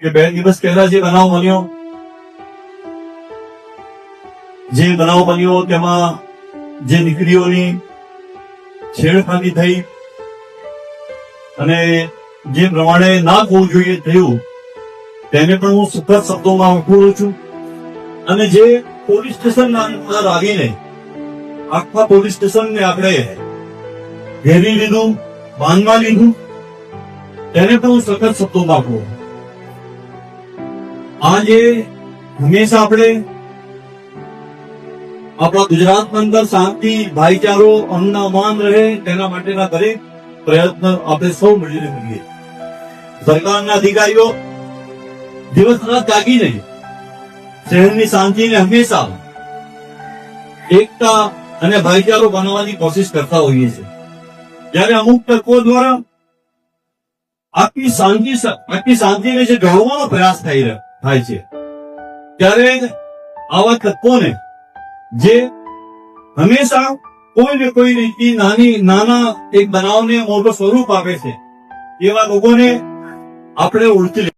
કે 2 દિવસ પહેલા જે બનાવ બન્યો તેમાં જે દીકરીઓની છેડખાની થઈ અને જે પ્રમાણે ના થવું જોઈએ થયું, તેને પણ હું સખત શબ્દોમાં વખોડું છું. અને જે પોલીસ સ્ટેશનના અંદર આવીને આખા પોલીસ સ્ટેશનને આપણે ઘેરી લીધું, બાંધવા લીધું, તેને પણ હું સખત શબ્દોમાં કહું. આજે હંમેશા આપણે આપણા ગુજરાતની અંદર શાંતિ, ભાઈચારો, અમન અમાન રહે તેના માટેના દરેક પ્રયત્ન આપણે સૌ મળીને કરીએ. સરકારના અધિકારીઓ દિવસ રાત જાગીને શહેરની શાંતિને હંમેશા એકતા અને ભાઈચારો બનાવવાની કોશિશ કરતા હોઈએ છીએ. જ્યારે અમુક તત્વો દ્વારા આખી શાંતિને જે ઢાળવાનો પ્રયાસ થાય છે, ત્યારે આવા તત્વોને જે હંમેશા કોઈ ને કોઈ રીતે નાના એક બનાવને મોટો સ્વરૂપ આપે છે, એવા લોકોને આપણે ઓળખી